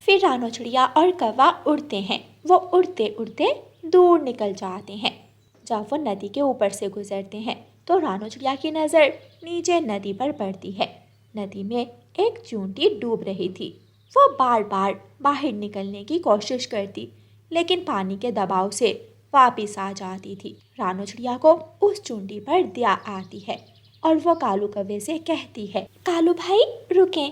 फिर रानो चिड़िया और कौवा उड़ते हैं। वो उड़ते उड़ते दूर निकल जाते हैं। जब वो नदी के ऊपर से गुजरते हैं तो रानो चिड़िया की नज़र नीचे नदी पर पड़ती है। नदी में एक चूंटी डूब रही थी। वो बार बार बाहर निकलने की कोशिश करती, लेकिन पानी के दबाव से वापस आ जाती थी। रानो चिड़िया को उस चूंटी पर दया आती है और वो कालू कौवे से कहती है, कालू भाई रुकें।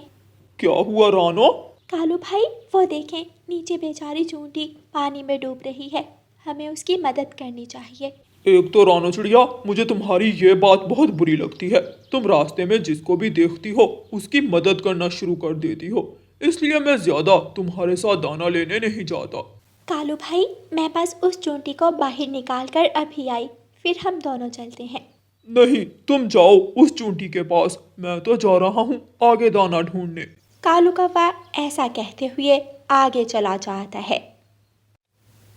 क्या हुआ रानो? कालू भाई वो देखें, नीचे बेचारी चूंटी पानी में डूब रही है। हमें उसकी मदद करनी चाहिए। एक तो रानो चिड़िया, मुझे तुम्हारी ये बात बहुत बुरी लगती है। तुम रास्ते में जिसको भी देखती हो उसकी मदद करना शुरू कर देती हो, इसलिए मैं ज्यादा तुम्हारे साथ दाना लेने नहीं जाता। कालू भाई मैं बस उस चूंटी को बाहर निकाल कर अभी आई, फिर हम दोनों चलते हैं। नहीं, तुम जाओ उस चूंटी के पास, मैं तो जा रहा हूँ आगे दाना ढूंढने। कालू कौवा ऐसा कहते हुए आगे चला जाता है।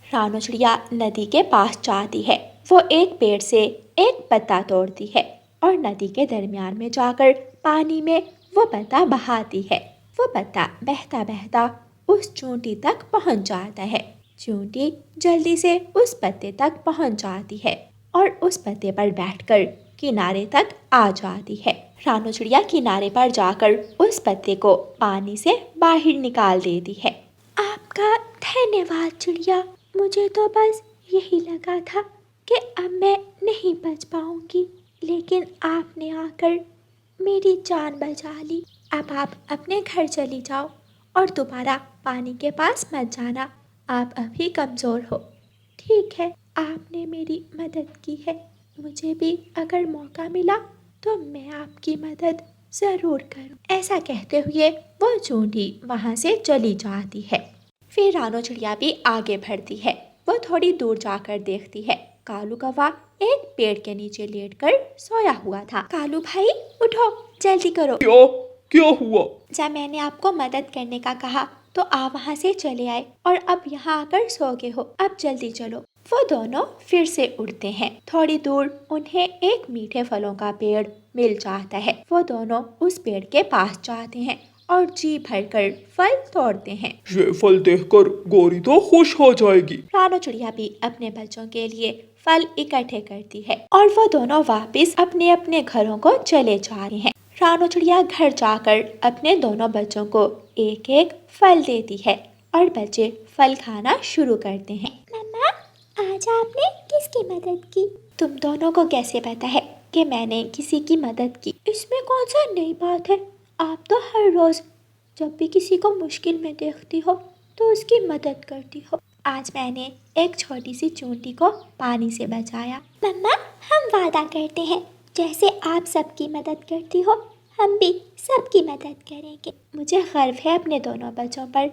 रानो चिड़िया नदी के पास जाती है। वो एक पेड़ से एक पत्ता तोड़ती है और नदी के दरमियान में जाकर पानी में वो पत्ता बहाती है। वो पत्ता बहता बहता उस चूंटी तक पहुंच जाता है। चूंटी जल्दी से उस पत्ते तक पहुंच जाती है और उस पत्ते पर बैठकर किनारे तक आ जाती है। रानो चिड़िया किनारे पर जाकर उस पत्ते को पानी से बाहर निकाल देती है। आपका धन्यवाद चिड़िया, मुझे तो बस यही लगा था कि अब मैं नहीं बच पाऊंगी, लेकिन आपने आकर मेरी जान बचा ली। अब आप अपने घर चली जाओ और दोबारा पानी के पास मत जाना, आप अभी कमज़ोर हो। ठीक है, आपने मेरी मदद की है। मुझे भी अगर मौका मिला तो मैं आपकी मदद ज़रूर करूं। ऐसा कहते हुए वो चूंटी वहाँ से चली जाती है। फिर रानो चिड़िया भी आगे बढ़ती है। वो थोड़ी दूर जाकर देखती है, कालू कौवा एक पेड़ के नीचे लेटकर सोया हुआ था। कालू भाई उठो, जल्दी करो। क्या क्या हुआ? जब मैंने आपको मदद करने का कहा तो आप वहाँ से चले आए और अब यहाँ आकर सो गए हो। अब जल्दी चलो। वो दोनों फिर से उड़ते हैं। थोड़ी दूर उन्हें एक मीठे फलों का पेड़ मिल जाता है। वो दोनों उस पेड़ के पास जाते हैं और जी भरकर फल तोड़ते हैं। ये फल देखकर गोरी तो खुश हो जाएगी। रानो चिड़िया भी अपने बच्चों के लिए फल इकट्ठे करती है और वो दोनों वापस अपने अपने घरों को चले जा रहे हैं। रानो चिड़िया घर जाकर अपने दोनों बच्चों को एक एक फल देती है और बच्चे फल खाना शुरू करते हैं। मम्मा, आज आपने किसकी मदद की? तुम दोनों को कैसे पता है कि मैंने किसी की मदद की? इसमें कौन सा नई बात है? आप तो हर रोज जब भी किसी को मुश्किल में देखती हो तो उसकी मदद करती हो। आज मैंने एक छोटी सी चूंटी को पानी से बचाया। मम्मा, हम वादा करते हैं जैसे आप सबकी मदद करती हो हम भी सबकी मदद करेंगे। मुझे गर्व है अपने दोनों बच्चों पर।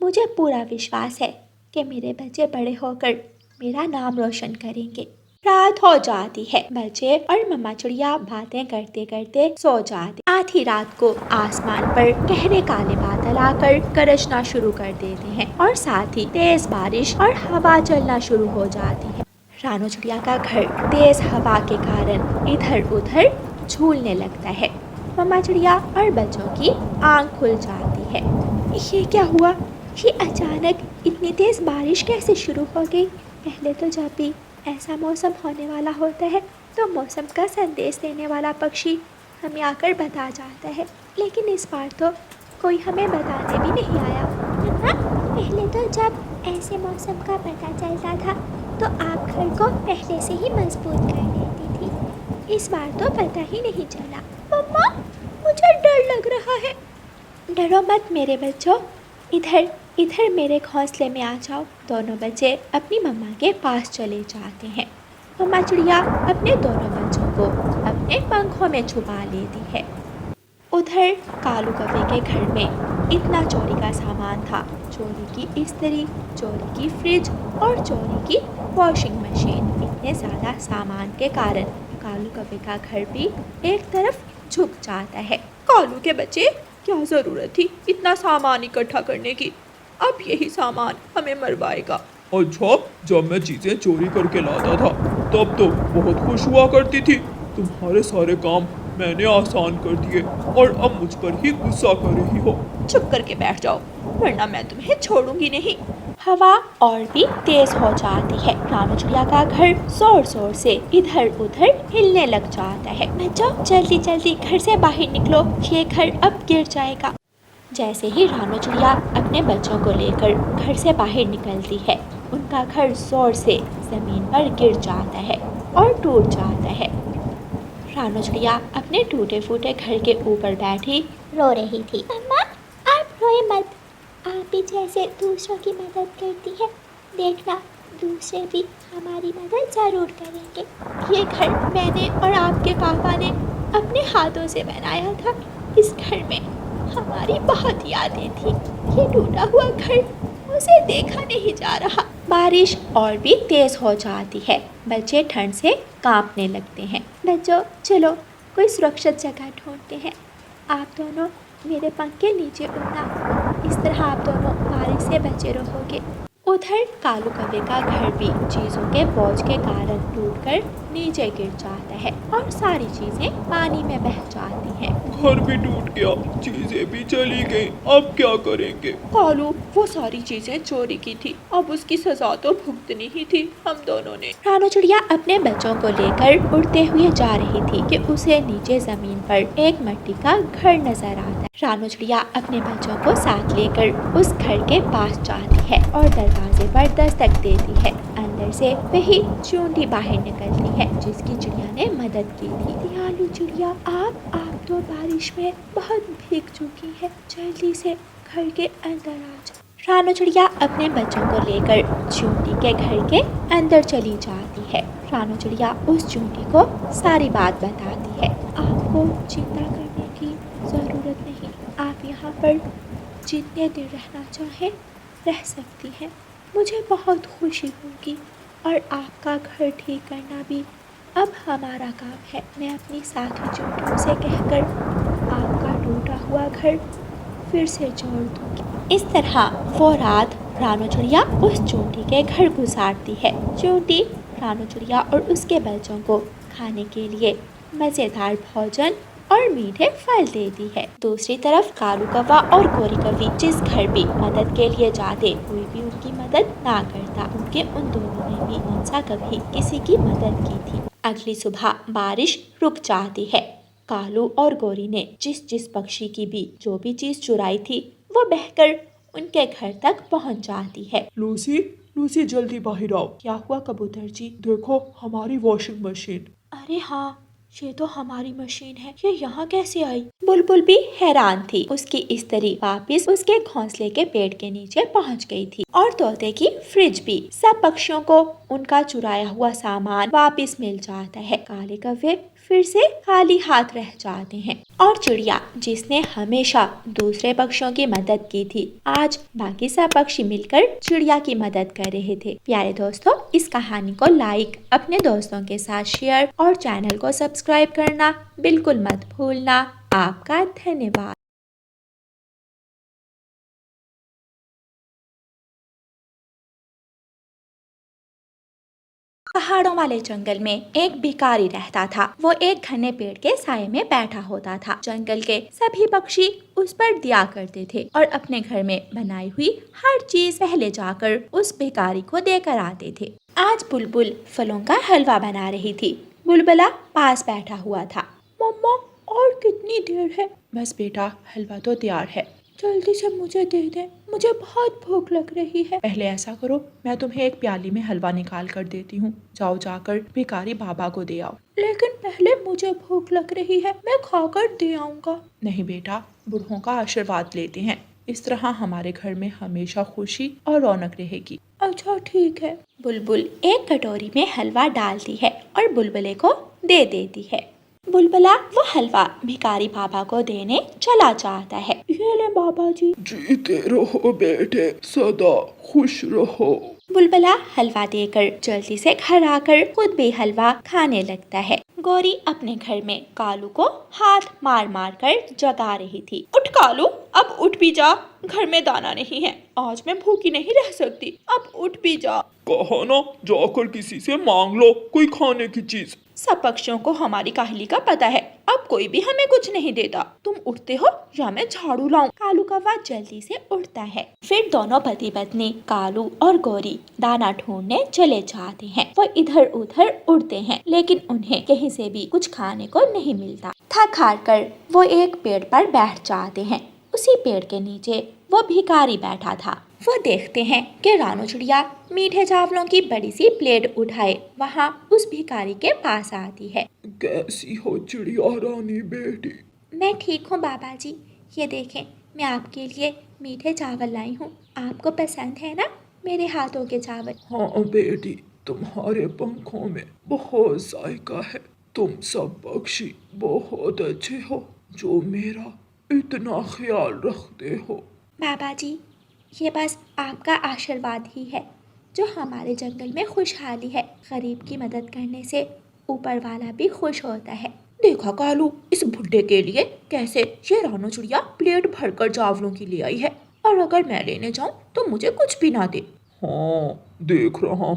मुझे पूरा विश्वास है कि मेरे बच्चे बड़े होकर मेरा नाम रोशन करेंगे। रात हो जाती है। बच्चे और मम्मा चिड़िया बातें करते करते सो जाते। आधी रात को आसमान पर गहरे काले बादल आकर गरजना शुरू कर देते हैं और साथ ही तेज बारिश और हवा चलना शुरू हो जाती है। रानो चिड़िया का घर तेज हवा के कारण इधर उधर झूलने लगता है। मम्मा चिड़िया और बच्चों की आंख खुल जाती है। ये क्या हुआ? ये अचानक इतनी तेज बारिश कैसे शुरू हो गई? पहले तो जब भी ऐसा मौसम होने वाला होता है तो मौसम का संदेश देने वाला पक्षी हमें आकर बता जाता है, लेकिन इस बार तो कोई हमें बताने भी नहीं आया। मम्मा, पहले तो जब ऐसे मौसम का पता चलता था तो आप घर को पहले से ही मजबूत कर देती थी। इस बार तो पता ही नहीं चला। मम्मा, मुझे डर लग रहा है। डरो मत मेरे बच्चों, इधर इधर मेरे घोंसले में आ जाओ। दोनों बच्चे अपनी मम्मा के पास चले जाते हैं। मम्मा चिड़िया अपने दोनों बच्चों को अपने पंखों में छुपा लेती है। उधर कालू कौवे के घर में इतना चोरी का सामान था। चोरी की इस्त्री, चोरी की फ्रिज और चोरी की वॉशिंग मशीन। इतने ज़्यादा सामान के कारण कालू कौवे का घर भी एक तरफ झुक जाता है। कालू के बच्चे, क्या ज़रूरत थी इतना सामान इकट्ठा करने की? अब यही सामान हमें मरवाएगा। अच्छा, जब मैं चीजें चोरी करके लाता था तब तो बहुत खुश हुआ करती थी। तुम्हारे सारे काम मैंने आसान कर दिए और अब मुझ पर ही गुस्सा कर रही हो। चुप करके बैठ जाओ, वरना मैं तुम्हें छोड़ूंगी नहीं। हवा और भी तेज हो जाती है। रानू चिड़िया का घर जोर जोर से इधर उधर हिलने लग जाता है। बच्चों जल्दी जल्दी घर से बाहर निकलो, ये घर अब गिर जाएगा। जैसे ही रानू चिड़िया अपने बच्चों को लेकर घर से बाहर निकलती है, उनका घर जोर से जमीन पर गिर जाता है और टूट जाता है। रानू चिड़िया अपने टूटे फूटे घर के ऊपर बैठी रो रही थी। अम्मा आप रोए मत, आप भी जैसे दूसरों की मदद करती है, देखना दूसरे भी हमारी मदद जरूर करेंगे। ये घर मैंने और आपके पापा ने अपने हाथों से बनाया था। इस घर में हमारी बहुत यादें थी। ये टूटा हुआ घर, उसे देखा नहीं जा रहा। बारिश और भी तेज हो जाती है। बच्चे ठंड से कांपने लगते हैं। बच्चों चलो कोई सुरक्षित जगह ढूंढते हैं। आप दोनों मेरे पंख के नीचे उड़ना, इस तरह आप दोनों बारिश से बचे रहोगे। उधर कालू कौवे का घर भी चीजों के बोझ के कारण टूटकर नीचे गिर जाता है और सारी चीजें पानी में बह जाती हैं। घर भी टूट गया, चीजें भी चली गई, अब क्या करेंगे? कालू वो सारी चीजें चोरी की थी, अब उसकी सजा तो भुगतनी ही थी हम दोनों ने। रानू चिड़िया अपने बच्चों को लेकर उड़ते हुए जा रही थी कि उसे नीचे जमीन पर एक मिट्टी का घर नजर आता है। रानू चिड़िया अपने बच्चों को साथ लेकर उस घर के पास जाती है और दरवाजे पर दस्तक देती है। अंदर से वही चूंटी बाहर निकलती है जिसकी चिड़िया ने मदद की थी। दयालु चिड़िया आप तो बारिश में बहुत भीग चुकी है, जल्दी से घर के अंदर आ जाओ। रानू चिड़िया अपने बच्चों को लेकर चूंटी के घर के अंदर चली जाती है। रानू चिड़िया उस चूंटी को सारी बात बताती है। आपको चिंता करने की जरूरत नहीं, आप यहाँ पर जितने देर रहना चाहे रह सकती हैं। मुझे बहुत खुशी होगी और आपका घर ठीक करना भी अब हमारा काम है। मैं अपनी साथी चूंटियों से कहकर आपका टूटा हुआ घर फिर से जोड़ दूंगी। इस तरह वो रात रानू चिड़िया उस चूंटी के घर गुजारती है। चूंटी रानू चिड़िया और उसके बच्चों को खाने के लिए मज़ेदार भोजन और मीठे फल देती है। दूसरी तरफ कालू कौवा और गोरी कौवी जिस घर भी मदद के लिए जाते, कोई भी उनकी मदद ना करता, क्योंकि उन दोनों ने भी कौन कभी किसी की मदद की थी। अगली सुबह बारिश रुक जाती है। कालू और गोरी ने जिस पक्षी की भी जो भी चीज चुराई थी वो बहकर उनके घर तक पहुंच जाती है। लूसी, लूसी जल्दी बाहर आओ। क्या हुआ कबूतर जी? देखो हमारी वॉशिंग मशीन। अरे हाँ, ये तो हमारी मशीन है, ये यहाँ कैसे आई? बुलबुल भी हैरान थी। उसकी स्त्री वापस उसके घोंसले के पेड़ के नीचे पहुँच गई थी और तोते की फ्रिज भी। सब पक्षियों को उनका चुराया हुआ सामान वापस मिल जाता है। काले कौवे फिर से खाली हाथ रह जाते हैं और चिड़िया जिसने हमेशा दूसरे पक्षियों की मदद की थी, आज बाकी सब पक्षी मिलकर चिड़िया की मदद कर रहे थे। प्यारे दोस्तों, इस कहानी को लाइक, अपने दोस्तों के साथ शेयर और चैनल को सब्सक्राइब करना बिल्कुल मत भूलना। आपका धन्यवाद। पहाड़ों वाले जंगल में एक भिखारी रहता था। वो एक घने पेड़ के साए में बैठा होता था। जंगल के सभी पक्षी उस पर दिया करते थे और अपने घर में बनाई हुई हर चीज पहले जाकर उस भिखारी को देकर आते थे। आज बुलबुल फलों का हलवा बना रही थी। बुलबुला पास बैठा हुआ था। मम्मा और कितनी देर है? बस बेटा, हलवा तो तैयार है, जल्दी से मुझे दे दे, मुझे बहुत भूख लग रही है। पहले ऐसा करो, मैं तुम्हें एक प्याली में हलवा निकाल कर देती हूँ, जाओ जाकर भिखारी बाबा को दे आओ। लेकिन पहले मुझे भूख लग रही है, मैं खाकर दे आऊँगा। नहीं बेटा, बूढ़ों का आशीर्वाद लेते हैं, इस तरह हमारे घर में हमेशा खुशी और रौनक रहेगी। अच्छा ठीक है। बुलबुल एक कटोरी में हलवा डालती है और बुलबुले को दे देती है। बुलबुला वो हलवा भिखारी बाबा को देने चला जाता है। ये ले बाबा जी। जीते रहो बेटे, सदा खुश रहो। बुलबुला हलवा देकर जल्दी से घर आकर खुद भी हलवा खाने लगता है। गौरी अपने घर में कालू को हाथ मार मार कर जगा रही थी। उठ कालू, अब उठ भी जा, घर में दाना नहीं है, आज मैं भूखी नहीं रह सकती, अब उठ भी जा। कहा ना, जाकर किसी से मांग लो कोई खाने की चीज। सब पक्षियों को हमारी काहली का पता है, अब कोई भी हमें कुछ नहीं देता। तुम उठते हो या मैं झाड़ू लाऊं? कालू कौवा जल्दी से उठता है। फिर दोनों पति पत्नी कालू और गौरी दाना ढूंढने चले जाते हैं। वो इधर उधर उड़ते हैं, लेकिन उन्हें कहीं से भी कुछ खाने को नहीं मिलता। थक हार कर वो एक पेड़ पर बैठ जाते हैं। उसी पेड़ के नीचे वो भिखारी बैठा था। वो देखते हैं कि रानू चिड़िया मीठे चावलों की बड़ी सी प्लेट उठाए वहाँ उस भिखारी के पास आती है। कैसी हो चिड़िया रानी बेटी? मैं ठीक हूँ बाबा जी, ये देखें मैं आपके लिए मीठे चावल लाई हूँ, आपको पसंद है ना मेरे हाथों के चावल? हाँ बेटी, तुम्हारे पंखों में बहुत जायका है। तुम सब पक्षी बहुत अच्छे हो जो मेरा इतना ख्याल रखते हो। बाबा जी, ये बस आपका आशीर्वाद ही है जो हमारे जंगल में खुशहाली है। गरीब की मदद करने से ऊपर वाला भी खुश होता है। देखा कालू, इस बुड्ढे के लिए कैसे ये रानू चिड़िया प्लेट भरकर चावलों की ले आई है, और अगर मैं लेने जाऊं तो मुझे कुछ भी ना दे। हाँ, देख रहा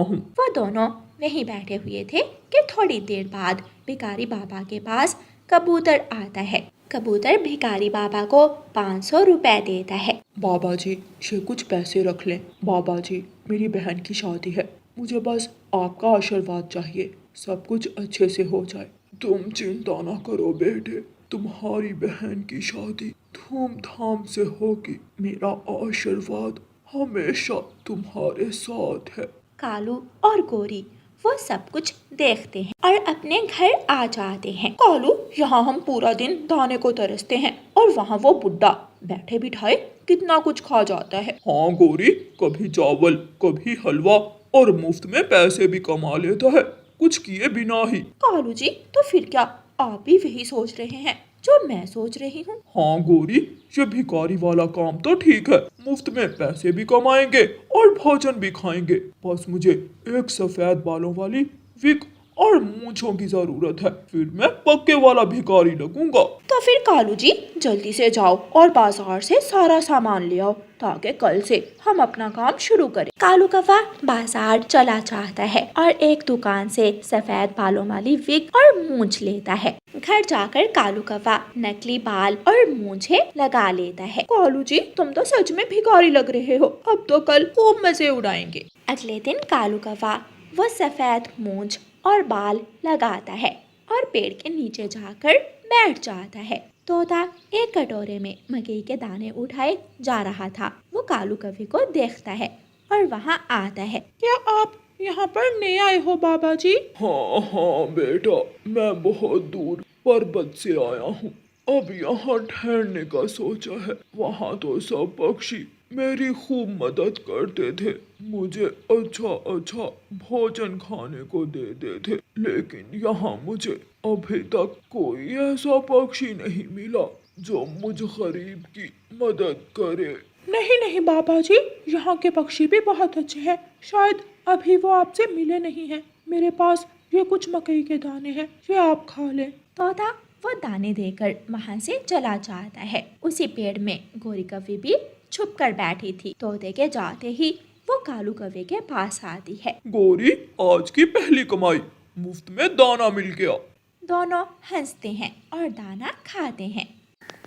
हूँ। वो दोनों वहीं बैठे हुए थे कि थोड़ी देर बाद भिखारी बाबा के पास कबूतर आता है। कबूतर भिखारी बाबा को 500 रुपए देता है। बाबा जी, ये कुछ पैसे रख लें। बाबा जी, मेरी बहन की शादी है, मुझे बस आपका आशीर्वाद चाहिए, सब कुछ अच्छे से हो जाए। तुम चिंता ना करो बेटे, तुम्हारी बहन की शादी धूमधाम से होगी। मेरा आशीर्वाद हमेशा तुम्हारे साथ है। कालू और गोरी वो सब कुछ देखते हैं और अपने घर आ जाते हैं। कालू, यहाँ हम पूरा दिन दाने को तरसते हैं और वहाँ वो बुड्ढा बैठे बिठाए कितना कुछ खा जाता है। हाँ गोरी, कभी चावल कभी हलवा और मुफ्त में पैसे भी कमा लेता है, कुछ किए बिना ही। कालू जी, तो फिर क्या आप भी वही सोच रहे हैं जो मैं सोच रही हूँ? हाँ गोरी, ये भिखारी वाला काम तो ठीक है, मुफ्त में पैसे भी कमाएंगे और भोजन भी खाएंगे। बस मुझे एक सफेद बालों वाली विग और मूंछों की जरूरत है, फिर मैं पक्के वाला भिखारी लगूंगा। तो फिर कालू जी जल्दी से जाओ और बाजार से सारा सामान ले आओ ताकि कल से हम अपना काम शुरू करें। कालू कौवा बाजार चला जाता है और एक दुकान से सफेद बालों वाली विग और मूंछ लेता है। घर जाकर कालू कौवा नकली बाल और मूंछें लगा लेता है। कालू जी, तुम तो सच में भिखारी लग रहे हो, अब तो कल खूब मजे उड़ाएंगे। अगले दिन कालू कौवा वो सफेद मूंछ और बाल लगाता है और पेड़ के नीचे जाकर बैठ जाता है। तोता एक कटोरे में मकई के दाने उठाए जा रहा था। वो कालू कौवे को देखता है और वहाँ आता है। क्या आप यहाँ पर नए आए हो बाबा जी? हाँ बेटा, मैं बहुत दूर पर्वत से आया हूँ, अब यहाँ ठहरने का सोचा है। वहाँ तो सब पक्षी मेरी खूब मदद करते थे, मुझे अच्छा भोजन खाने को देते थे, लेकिन यहाँ मुझे अभी तक कोई ऐसा पक्षी नहीं मिला जो मुझ गरीब की मदद करे। नहीं बाबा जी, यहाँ के पक्षी भी बहुत अच्छे हैं, शायद अभी वो आपसे मिले नहीं हैं। मेरे पास ये कुछ मकई के दाने हैं, ये आप खा लें। तोता वो दाने देकर वहाँ से चला जाता है। उसी पेड़ में गोरी कौवी भी छुप कर बैठी थी। तोते के जाते ही वो कालू कौवे के पास आती है। गोरी, आज की पहली कमाई, मुफ्त में दाना मिल गया। दोनों हंसते हैं और दाना खाते हैं।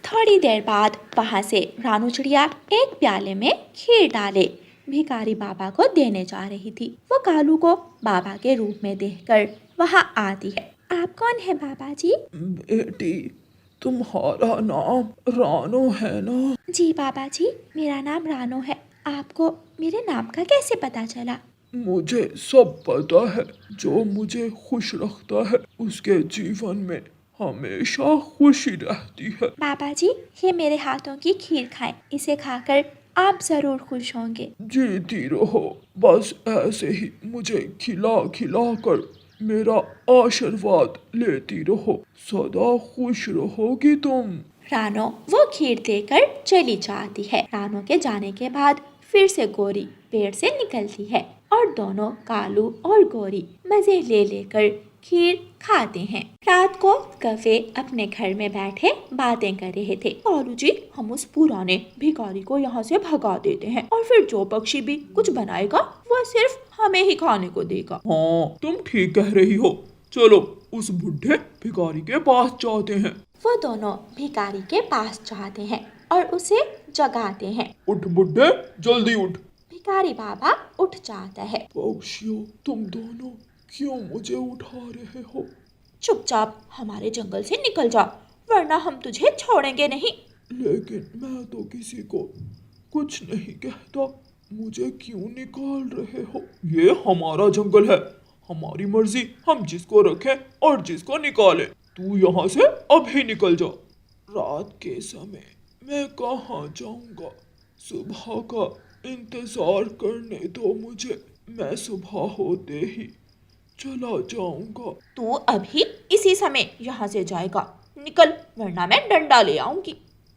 थोड़ी देर बाद वहाँ से रानू चिड़िया एक प्याले में खीर डाले भिखारी बाबा को देने जा रही थी। वो कालू को बाबा के रूप में देखकर वहाँ आती है। आप कौन है बाबा जी? बेटी, तुम्हारा नाम रानो है ना? जी बाबा जी, मेरा नाम रानो है। आपको मेरे नाम का कैसे पता चला? मुझे सब पता है, जो मुझे खुश रखता है उसके जीवन में हमेशा खुशी रहती है। बाबा जी, ये मेरे हाथों की खीर खाएं, इसे खाकर आप जरूर खुश होंगे। जीती रहो, बस ऐसे ही मुझे खिला खिला कर मेरा आशीर्वाद लेती रहो, सदा खुश रहोगी तुम। रानो वो खीर देकर चली जाती है। रानो के जाने के बाद फिर से गोरी पेड़ से निकलती है और दोनों कालू और गोरी मजे ले लेकर खीर खाते हैं। रात को कौवे अपने घर में बैठे बातें कर रहे थे। कालू जी, हम उस पुराने भिखारी को यहाँ से भगा देते हैं और फिर जो पक्षी भी कुछ बनाएगा वह सिर्फ हमें ही खाने को देगा। हाँ, तुम ठीक कह रही हो। चलो उस बुढ़े भिखारी के पास जाते हैं। वो दोनों भिखारी के पास जाते हैं और उसे जगाते हैं। उठ बुढ़े, जल्दी उठ। भिखारी बाबा उठ जाता है। पक्षियों, तुम दोनों क्यों मुझे उठा रहे हो? चुपचाप हमारे जंगल से निकल जा, वरना हम तुझे छोड़ेंगे नहीं। लेकिन मैं तो किसी को कुछ नहीं कहता, मुझे क्यों निकाल रहे हो? ये हमारा जंगल है, हमारी मर्जी, हम जिसको रखें और जिसको निकालें। तू यहाँ से अभी निकल जा। रात के समय मैं कहाँ जाऊँगा? सुबह का इंतजार करने दो मुझे, मैं सुबह होते ही चला जाऊँगा। तू अभी इसी समय यहाँ से जाएगा, निकल, वरना मैं डंडा ले आऊंगी।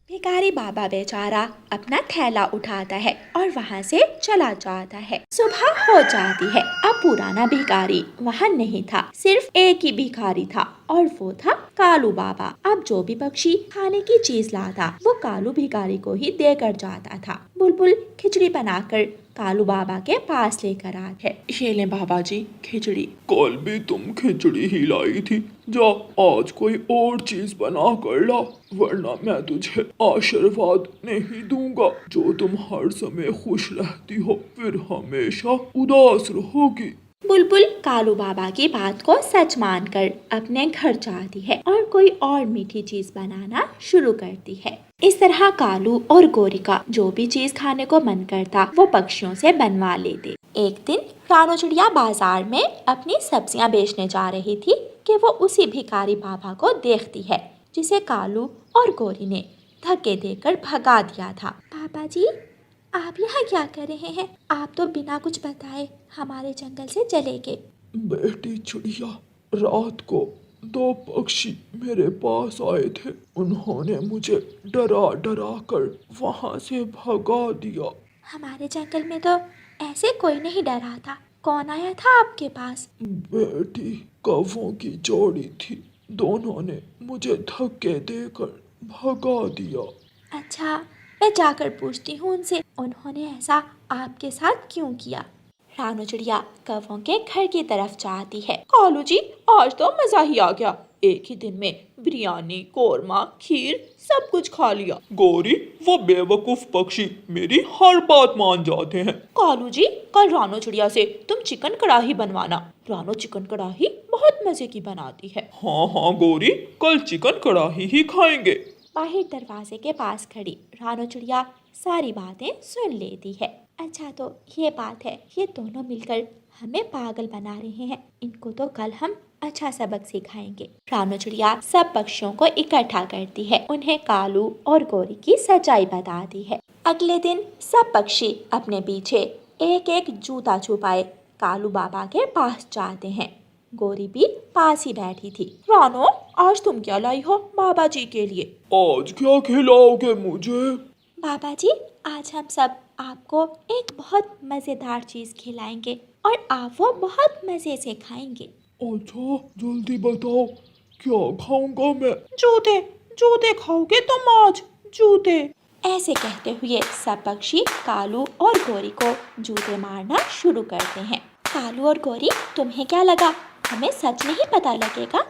भिखारी बाबा बेचारा अपना थैला उठाता है और वहाँ से चला जाता है। सुबह हो जाती है। अब पुराना भिखारी वहाँ नहीं था, सिर्फ एक ही भिखारी था और वो था कालू बाबा। अब जो भी पक्षी खाने की चीज लाता वो कालू भिखारी को ही देकर जाता था। बुलबुल खिचड़ी बनाकर कालू बाबा के पास लेकर आते है। ये ले बाबा जी खिचड़ी। कल भी तुम खिचड़ी ही लाई थी, जा आज कोई और चीज बना कर ला, वरना मैं तुझे आशीर्वाद नहीं दूंगा। जो तुम हर समय खुश रहती हो फिर हमेशा उदास रहोगी। बुलबुल कालू बाबा की बात को सच मानकर अपने घर जाती है और कोई और मीठी चीज बनाना शुरू करती है। इस तरह कालू और गोरी का जो भी चीज खाने को मन करता वो पक्षियों से बनवा लेते। एक दिन रानो चिड़िया बाजार में अपनी सब्जियां बेचने जा रही थी कि वो उसी भिखारी बाबा को देखती है जिसे कालू और गोरी ने धक्के देकर भगा दिया था। बाबा जी, आप यहाँ क्या कर रहे हैं? आप तो बिना कुछ बताए हमारे जंगल से चले गए। बेटी चिड़िया, रात को दो पक्षी मेरे पास आए थे, उन्होंने मुझे डरा डरा कर वहाँ से भगा दिया। हमारे जंगल में तो ऐसे कोई नहीं डरा था। कौन आया था आपके पास? बेटी, कौवों की जोड़ी थी, दोनों ने मुझे धक्के देकर भगा दिया। अच्छा, मैं जाकर पूछती हूँ उनसे, उन्होंने ऐसा आपके साथ क्यों किया। रानो चिड़िया कौवों के घर की तरफ जाती है। कालू जी, आज तो मजा ही आ गया, एक ही दिन में बिरयानी, कोरमा, खीर सब कुछ खा लिया। गोरी, वो बेवकूफ पक्षी मेरी हर बात मान जाते हैं। कालू जी, कल रानो चिड़िया से तुम चिकन कढ़ाई बनवाना, रानो चिकन कढ़ाई बहुत मजे की बनाती है। हाँ हाँ गोरी, कल चिकन कढ़ाई ही खाएंगे। बाहर दरवाजे के पास खड़ी रानो चिड़िया सारी बातें सुन लेती है। अच्छा, तो ये बात है, ये दोनों मिलकर हमें पागल बना रहे हैं, इनको तो कल हम अच्छा सबक सिखाएंगे। रानो चिड़िया सब पक्षियों को इकट्ठा करती है, उन्हें कालू और गोरी की सच्चाई बताती है। अगले दिन सब पक्षी अपने पीछे एक एक जूता छुपाए कालू बाबा के पास जाते हैं। गोरी भी पास ही बैठी थी। रानो, आज तुम क्या लाई हो बाबा जी के लिए? आज क्या खिलाओगे मुझे? बाबा जी, आज हम सब आपको एक बहुत मजेदार चीज खिलाएंगे और आप वो बहुत मजे से खाएंगे। अच्छा, जल्दी बताओ, क्या खाऊंगा मैं? जूते, जूते खाओगे तुम आज, जूते। ऐसे कहते हुए सब पक्षी कालू और गोरी को जूते मारना शुरू करते हैं। कालू और गोरी, तुम्हें क्या लगा हमें सच नहीं पता लगेगा?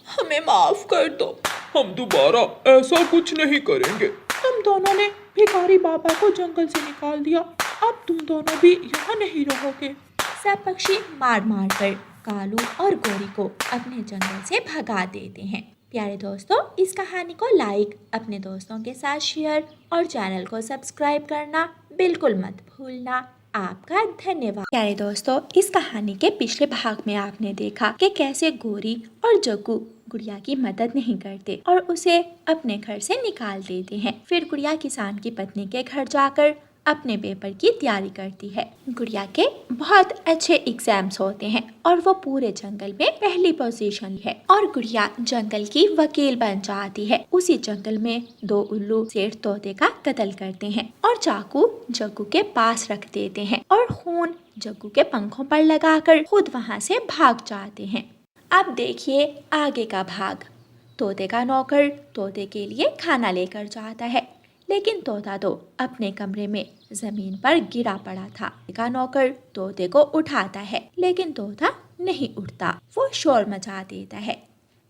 हमें माफ कर दो, हम दोबारा ऐसा कुछ नहीं करेंगे। तुम दोनों ने भिखारी बाबा को जंगल से निकाल दिया, अब तुम दोनों भी यहाँ नहीं रहोगे। सब पक्षी मार मार कर कालू और गोरी को अपने जंगल से भगा देते हैं। प्यारे दोस्तों, इस कहानी को लाइक, अपने दोस्तों के साथ शेयर और चैनल को सब्सक्राइब करना बिल्कुल मत भूलना। आपका धन्यवाद। प्यारे दोस्तों, इस कहानी के पिछले भाग में आपने देखा कि कैसे गोरी और जग्गू गुड़िया की मदद नहीं करते और उसे अपने घर से निकाल देते हैं। फिर गुड़िया किसान की पत्नी के घर जाकर अपने पेपर की तैयारी करती है। गुड़िया के बहुत अच्छे एग्जाम्स होते हैं और वो पूरे जंगल में पहली पोजीशन है और गुड़िया जंगल की वकील बन जाती है। उसी जंगल में दो उल्लू सेठ तोते का कत्ल करते हैं और चाकू जग्गू के पास रख देते हैं और खून जग्गू के पंखों पर लगाकर खुद वहाँ से भाग जाते हैं। अब देखिए आगे का भाग। तोते का नौकर तोते के लिए खाना लेकर जाता है, लेकिन तोता तो अपने कमरे में जमीन पर गिरा पड़ा था। का नौकर तोते को उठाता है, लेकिन तोता नहीं उठता, वो शोर मचा देता है।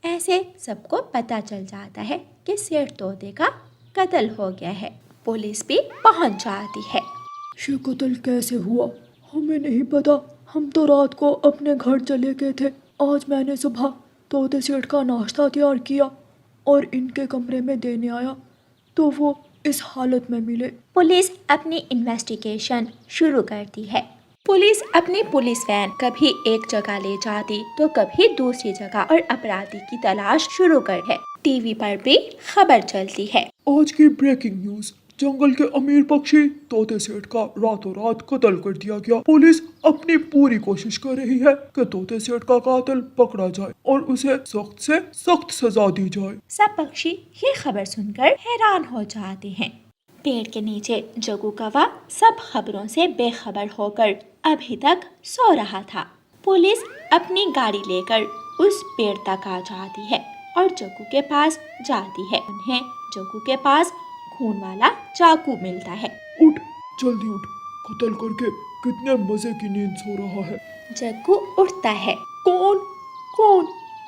ऐसे सबको पता चल जाता है कि सेठ तोते का कत्ल हो गया है। पुलिस भी पहुंच जाती है। ये कत्ल कैसे हुआ हमें नहीं पता। हम तो रात को अपने घर चले गए थे। आज मैंने सुबह तोते सेठ का नाश्ता तैयार किया और इनके कमरे में देने आया तो वो इस हालत में मिले। पुलिस अपनी इन्वेस्टिगेशन शुरू करती है। पुलिस अपनी पुलिस वैन कभी एक जगह ले जाती तो कभी दूसरी जगह और अपराधी की तलाश शुरू कर है। टीवी पर भी खबर चलती है। आज की ब्रेकिंग न्यूज, जंगल के अमीर पक्षी तोते सेठ का रातों रात कत्ल कर दिया गया। पुलिस अपनी पूरी कोशिश कर रही है कि तोते सेठ का कातिल पकड़ा जाए और उसे सख्त से सख्त सजा दी जाए। सब पक्षी ये खबर सुनकर हैरान हो जाते हैं। पेड़ के नीचे जग्गू कौवा सब खबरों से बेखबर होकर अभी तक सो रहा था। पुलिस अपनी गाड़ी लेकर उस पेड़ तक आ जाती है और जग्गू के पास जाती है। उन्हें जग्गू के पास खून वाला चाकू मिलता है। उठ, जल्दी उठ, कत्ल करके कितने मजे की नींद सो रहा है। जग्गू उठता है। कौन कौन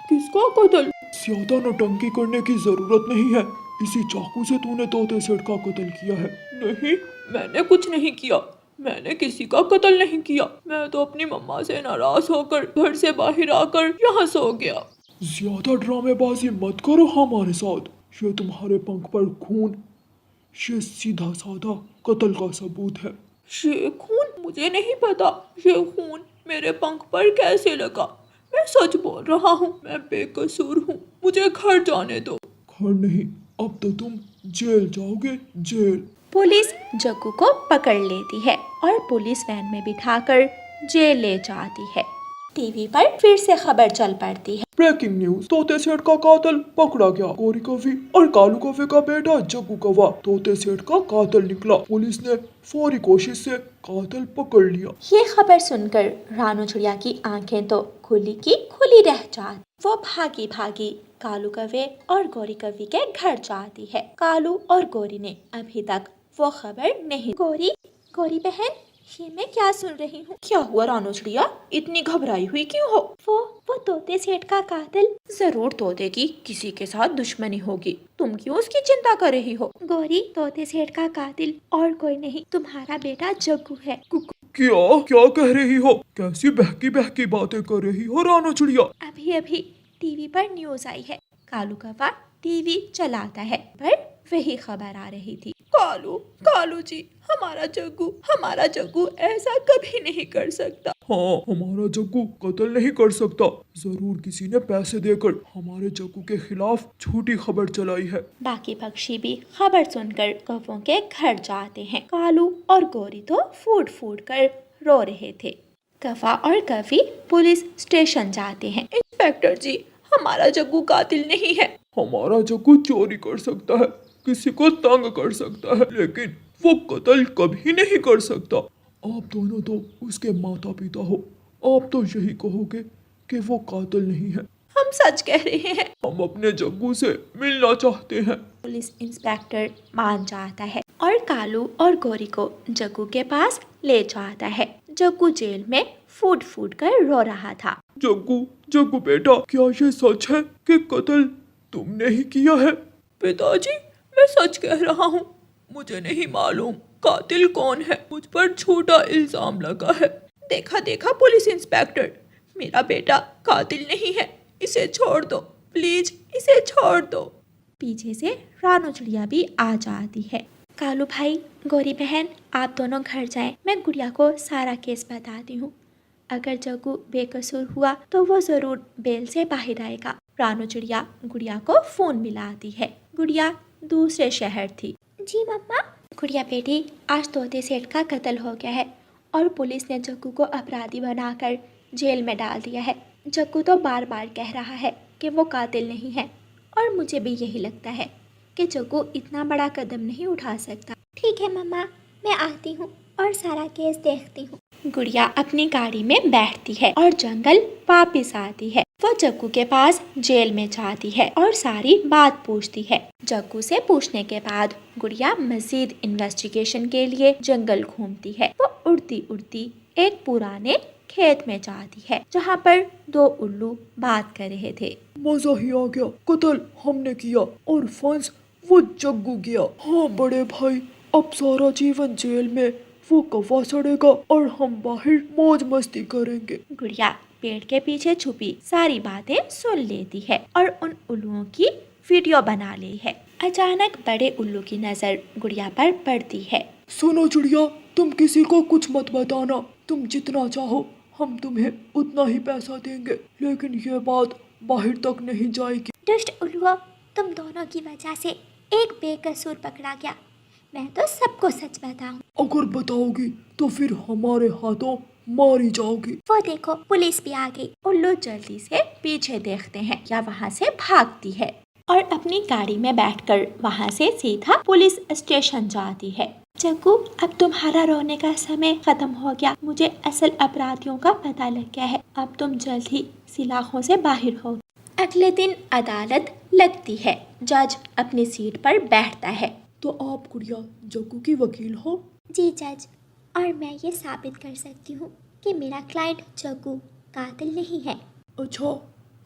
किसका कत्ल? ज्यादा नौटंकी करने की जरूरत नहीं है। इसी चाकू से तूने तोते सेठ का कत्ल किया है। नहीं, मैंने कुछ नहीं किया। मैंने किसी का कत्ल नहीं किया। मैं तो अपनी मम्मा से नाराज होकर घर से बाहर आकर यहाँ सो गया। ज्यादा ड्रामेबाजी मत करो हमारे साथ। ये तुम्हारे पंख पर खून, ये सीधा साधा कत्ल का सबूत है। ये खून? मुझे नहीं पता ये खून मेरे पंख पर कैसे लगा। मैं सच बोल रहा हूँ, मैं बेकसूर हूँ। मुझे घर जाने दो। घर नहीं, अब तो तुम जेल जाओगे, जेल। पुलिस जग्गू को पकड़ लेती है और पुलिस वैन में बिठाकर जेल ले जाती है। टीवी पर फिर से खबर चल पड़ती है। ब्रेकिंग न्यूज, तोते सेठ का कातिल पकड़ा गया। गोरी कौवी और कालू कौवे का बेटा जग्गू कौवा तोते सेठ का कातिल निकला। पुलिस ने फौरी कोशिश से कातिल पकड़ लिया। ये खबर सुनकर रानू चिड़िया की आंखें तो खुली की खुली रह जाती। वो भागी भागी कालू कौवे और गोरी कौवी के घर जाती है। कालू और गोरी ने अभी तक वो खबर नहीं। गोरी बहन, ये मैं क्या सुन रही हूँ? क्या हुआ रानू चिड़िया, इतनी घबराई हुई क्यों हो? वो तोते सेठ का कातिल। जरूर तोते की किसी के साथ दुश्मनी होगी। तुम क्यों उसकी चिंता कर रही हो? गोरी, तोते सेठ का कातिल और कोई नहीं, तुम्हारा बेटा जग्गू है। क्या क्या कह रही हो? कैसी बहकी बहकी बातें कर रही हो रानू चिड़िया? अभी अभी टीवी पर न्यूज आई है। कालू कौवा टीवी चलाता है, पर वही खबर आ रही थी। कालू जी, हमारा जग्गू ऐसा कभी नहीं कर सकता। हाँ, हमारा जग्गू कत्ल नहीं कर सकता। जरूर किसी ने पैसे देकर हमारे जग्गू के खिलाफ झूठी खबर चलाई है। बाकी पक्षी भी खबर सुनकर कौवों के घर जाते हैं। कालू और गोरी तो फूट फूट कर रो रहे थे। कौवा और कौवी पुलिस स्टेशन जाते हैं। इंस्पेक्टर जी, हमारा जग्गू कातिल नहीं है। हमारा जग्गू चोरी कर सकता है, किसी को तंग कर सकता है, लेकिन वो कत्ल कभी नहीं कर सकता। आप दोनों तो उसके माता पिता हो। आप तो यही कहोगे कि वो कातिल नहीं है। हम सच कह रहे हैं। हम अपने जग्गू से मिलना चाहते हैं। पुलिस इंस्पेक्टर मान जाता है और कालू और गोरी को जग्गू के पास ले जाता है। जग्गू जेल में फूट फूट कर रो रहा था। जग्गू बेटा, क्या ये सच है कि कत्ल तुमने ही किया है? पिताजी, मैं सच कह रहा हूँ। मुझे नहीं मालूम कातिल कौन है। मुझ पर झूठा इल्जाम लगा है। देखा पुलिस इंस्पेक्टर, मेरा बेटा कातिल नहीं है। इसे छोड़ दो, प्लीज इसे छोड़ दो। पीछे से रानू चिड़िया भी आ जाती है। कालू भाई, गोरी बहन, आप दोनों घर जाएं। मैं गुड़िया को सारा केस बताती हूँ। अगर जग्गू बेकसूर हुआ तो वो जरूर बेल से बाहर आएगा। रानू चिड़िया गुड़िया को फोन मिलाती है। गुड़िया दूसरे शहर थी। जी मम्मा। गुड़िया बेटी, आज तोते सेठ का कत्ल हो गया है और पुलिस ने जग्गू को अपराधी बनाकर जेल में डाल दिया है। जग्गू तो बार बार कह रहा है कि वो कातिल नहीं है और मुझे भी यही लगता है कि जग्गू इतना बड़ा कदम नहीं उठा सकता। ठीक है मम्मा, मैं आती हूँ और सारा केस देखती हूँ। गुड़िया अपनी गाड़ी में बैठती है और जंगल वापस आती है। वो जग्गू के पास जेल में जाती है और सारी बात पूछती है। जग्गू से पूछने के बाद गुड़िया मजीद इन्वेस्टिगेशन के लिए जंगल घूमती है। वो उड़ती उड़ती एक पुराने खेत में जाती है जहाँ पर दो उल्लू बात कर रहे थे। मजा ही आ गया, कत्ल हमने किया और फंस वो जग्गू गया। हाँ बड़े भाई, अब सारा जीवन जेल में वो कौवा सड़ेगा और हम बाहर मौज मस्ती करेंगे। गुड़िया पेड़ के पीछे छुपी सारी बातें सुन लेती है और उन उल्लुओं की वीडियो बना ली है। अचानक बड़े उल्लू की नजर गुड़िया पर पड़ती है। सुनो चिड़िया, तुम किसी को कुछ मत बताना, तुम जितना चाहो हम तुम्हें उतना ही पैसा देंगे, लेकिन ये बात बाहर तक नहीं जाएगी। दुष्ट उल्लुओं, तुम दोनों की वजह से एक बेकसूर पकड़ा गया। मैं तो सबको सच बताऊं। अगर बताओगी तो फिर हमारे हाथों मारी जाओगी। वो देखो, पुलिस भी आ गई। उल्लू जल्दी से पीछे देखते हैं या वहाँ से भागती है और अपनी गाड़ी में बैठकर वहाँ से सीधा पुलिस स्टेशन जाती है। जग्गू, अब तुम्हारा रोने का समय खत्म हो गया। मुझे असल अपराधियों का पता लग गया है। अब तुम जल्द ही सलाखों से बाहर हो। अगले दिन अदालत लगती है। जज अपनी सीट पर बैठता है। तो आप गुड़िया जग्गू की वकील हो? जी जज, और मैं ये साबित कर सकती हूँ कि मेरा क्लाइंट जग्गू कातिल नहीं है। अच्छा,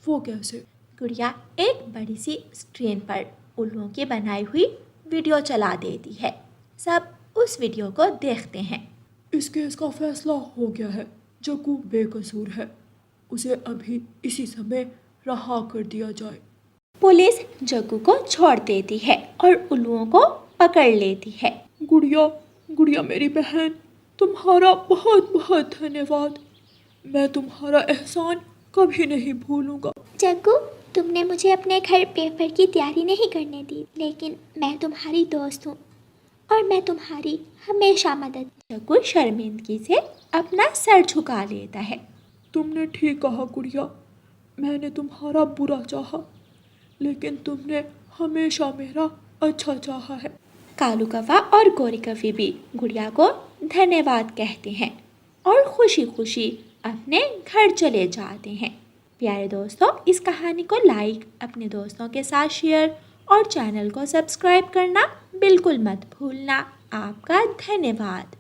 वो कैसे? गुड़िया एक बड़ी सी स्क्रीन पर उल्लुओं की बनाई हुई वीडियो चला देती है। सब उस वीडियो को देखते हैं। इस केस का फैसला हो गया है, जग्गू बेकसूर है, उसे अभी इसी समय रहा कर दिया जाए। पुलिस जग्गू को छोड़ देती है और उल्लुओं को पकड़ लेती है। गुड़िया मेरी बहन, तुम्हारा बहुत बहुत धन्यवाद। मैं तुम्हारा एहसान कभी नहीं भूलूंगा। जग्गू, तुमने मुझे अपने घर पेपर की तैयारी नहीं करने दी, लेकिन मैं तुम्हारी दोस्त हूँ और मैं तुम्हारी हमेशा मदद। जग्गू शर्मिंदगी से अपना सर झुका लेता है। तुमने ठीक कहा गुड़िया, मैंने तुम्हारा बुरा चाहा, लेकिन तुमने हमेशा मेरा अच्छा चाहा है। कालू कौवा और गोरी कौवी भी गुड़िया को धन्यवाद कहते हैं और खुशी खुशी अपने घर चले जाते हैं। प्यारे दोस्तों, इस कहानी को लाइक, अपने दोस्तों के साथ शेयर और चैनल को सब्सक्राइब करना बिल्कुल मत भूलना। आपका धन्यवाद।